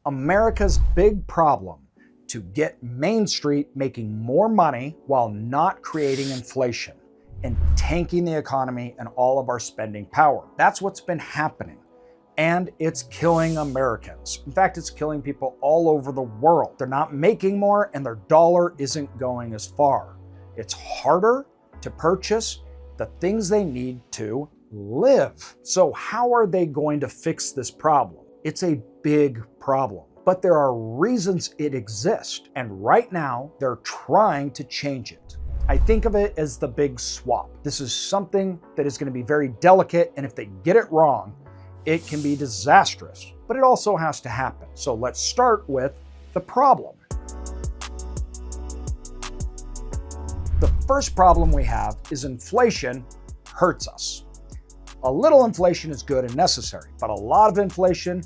America's big problem: to get Main Street making more money while not creating inflation and tanking the economy and all of our spending power. That's what's been happening. And it's killing Americans. In fact, it's killing people all over the world. They're not making more and their dollar isn't going as far. It's harder to purchase the things they need to live. So how are they going to fix this problem? It's a big problem, but there are reasons it exists. And right now, they're trying to change it. I think of it as the big swap. This is something that is going to be very delicate, and if they get it wrong, it can be disastrous, but it also has to happen. So let's start with the problem. The first problem we have is inflation hurts us. A little inflation is good and necessary, but a lot of inflation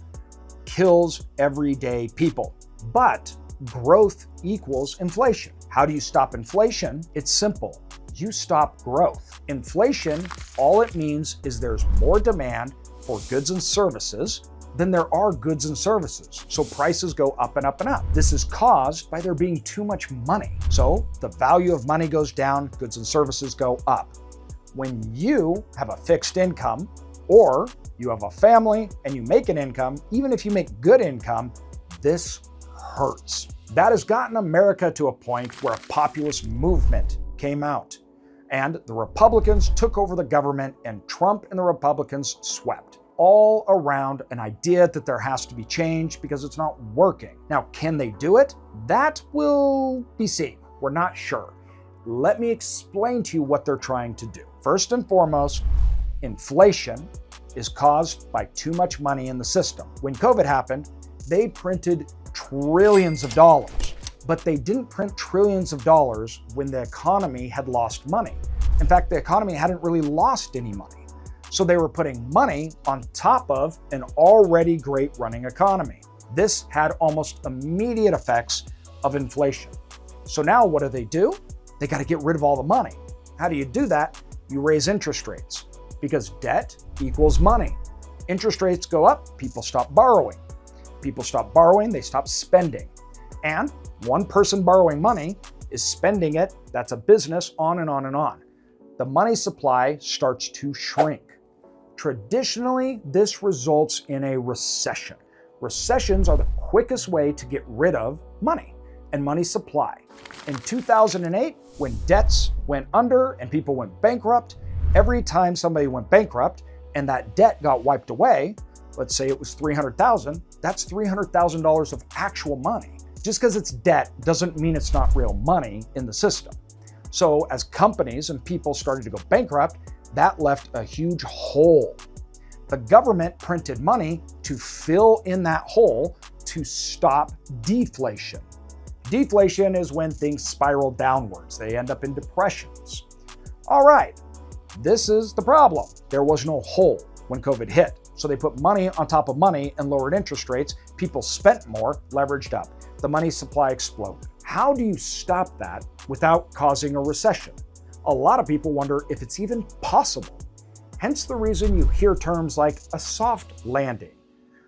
kills everyday people. But growth equals inflation. How do you stop inflation? It's simple. You stop growth. Inflation, all it means is there's more demand for goods and services than there are goods and services. So prices go up and up and up. This is caused by there being too much money. So the value of money goes down, goods and services go up. When you have a fixed income, or you have a family and you make an income, even if you make good income, this hurts. That has gotten America to a point where a populist movement came out, and the Republicans took over the government, and Trump and the Republicans swept all around an idea that there has to be change because it's not working. Now, can they do it? That will be seen. We're not sure. Let me explain to you what they're trying to do. First and foremost, inflation is caused by too much money in the system. When COVID happened, they printed trillions of dollars, but they didn't print trillions of dollars when the economy had lost money. In fact, the economy hadn't really lost any money. So they were putting money on top of an already great running economy. This had almost immediate effects of inflation. So now what do? They got to get rid of all the money. How do you do that? You raise interest rates, because debt equals money. Interest rates go up, people stop borrowing. People stop borrowing, they stop spending. And one person borrowing money is spending it. That's a business, on and on and on. The money supply starts to shrink. Traditionally, this results in a recession. Recessions are the quickest way to get rid of money and money supply. In 2008, when debts went under and people went bankrupt, every time somebody went bankrupt and that debt got wiped away, let's say it was $300,000, that's $300,000 of actual money. Just because it's debt doesn't mean it's not real money in the system. So as companies and people started to go bankrupt, that left a huge hole. The government printed money to fill in that hole to stop deflation. Deflation is when things spiral downwards. They end up in depressions. All right, this is the problem. There was no hole when COVID hit. So they put money on top of money and lowered interest rates. People spent more, leveraged up. The money supply exploded. How do you stop that without causing a recession? A lot of people wonder if it's even possible. Hence the reason you hear terms like a soft landing,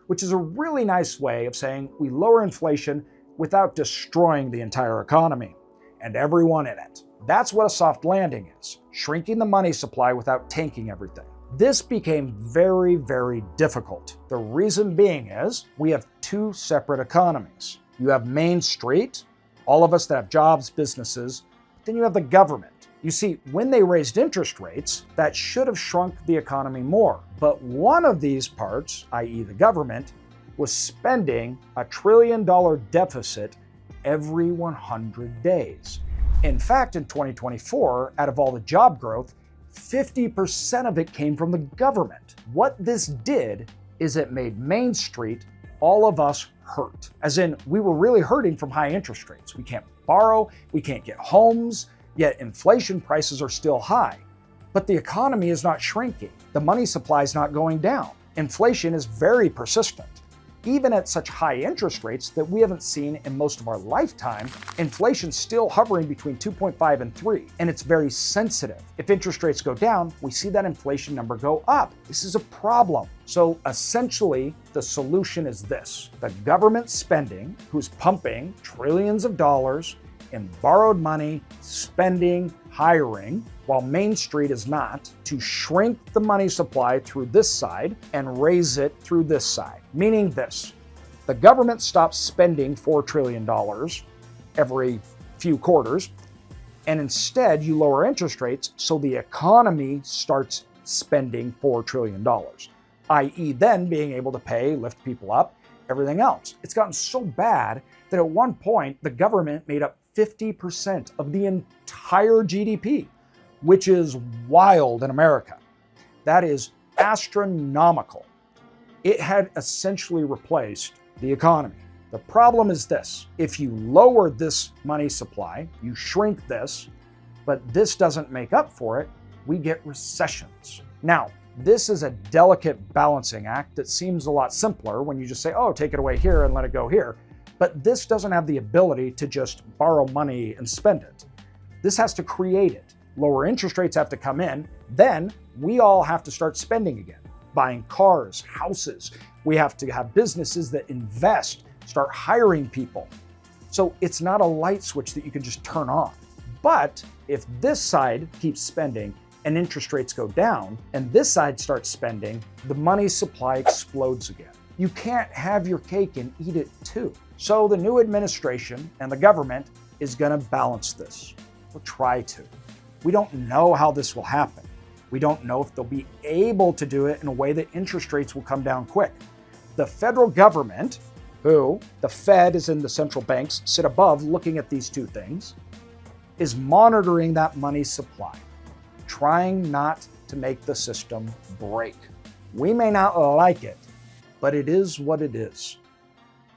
which is a really nice way of saying we lower inflation without destroying the entire economy and everyone in it. That's what a soft landing is, shrinking the money supply without tanking everything. This became very, very difficult. The reason being is we have two separate economies. You have Main Street, all of us that have jobs, businesses, then you have the government. You see, when they raised interest rates, that should have shrunk the economy more. But one of these parts, i.e. the government, was spending $1 trillion deficit every 100 days. In fact, in 2024, out of all the job growth, 50% of it came from the government. What this did is it made Main Street, all of us, hurt. As in, we were really hurting from high interest rates. We can't borrow, we can't get homes, yet inflation prices are still high. But the economy is not shrinking. The money supply is not going down. Inflation is very persistent. Even at such high interest rates that we haven't seen in most of our lifetime, inflation's still hovering between 2.5 and 3, and it's very sensitive. If interest rates go down, we see that inflation number go up. This is a problem. So essentially, the solution is this: the government spending, who's pumping trillions of dollars in borrowed money, spending, hiring, while Main Street is not, to shrink the money supply through this side and raise it through this side. Meaning this: the government stops spending $4 trillion every few quarters, and instead you lower interest rates so the economy starts spending $4 trillion, i.e. then being able to pay, lift people up, everything else. It's gotten so bad that at one point the government made up 50% of the entire GDP, which is wild in America. That is astronomical. It had essentially replaced the economy. The problem is this: if you lower this money supply, you shrink this, but this doesn't make up for it, we get recessions. Now, this is a delicate balancing act that seems a lot simpler when you just say, oh, take it away here and let it go here. But this doesn't have the ability to just borrow money and spend it. This has to create it. Lower interest rates have to come in. Then we all have to start spending again, buying cars, houses. We have to have businesses that invest, start hiring people. So it's not a light switch that you can just turn on. But if this side keeps spending and interest rates go down, and this side starts spending, the money supply explodes again. You can't have your cake and eat it too. So the new administration and the government is going to balance this. We'll try to. We don't know how this will happen. We don't know if they'll be able to do it in a way that interest rates will come down quick. The federal government, who the Fed is in the central banks, sit above looking at these two things, is monitoring that money supply, trying not to make the system break. We may not like it, but it is what it is.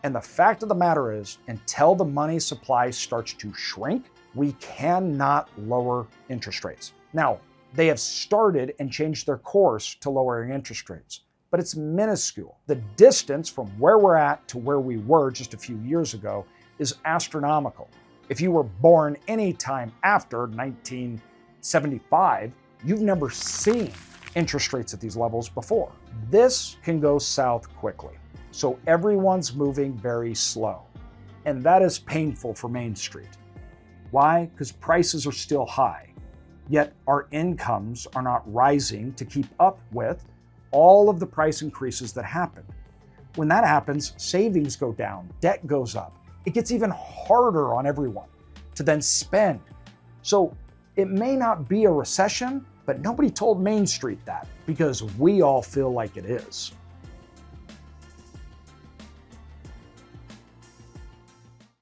And the fact of the matter is, until the money supply starts to shrink, we cannot lower interest rates. Now, they have started and changed their course to lowering interest rates, but it's minuscule. The distance from where we're at to where we were just a few years ago is astronomical. If you were born any time after 1975, you've never seen interest rates at these levels before. This can go south quickly. So everyone's moving very slow. And that is painful for Main Street. Why? Because prices are still high. Yet our incomes are not rising to keep up with all of the price increases that happened. When that happens, savings go down, debt goes up. It gets even harder on everyone to then spend. So it may not be a recession, but nobody told Main Street that, because we all feel like it is.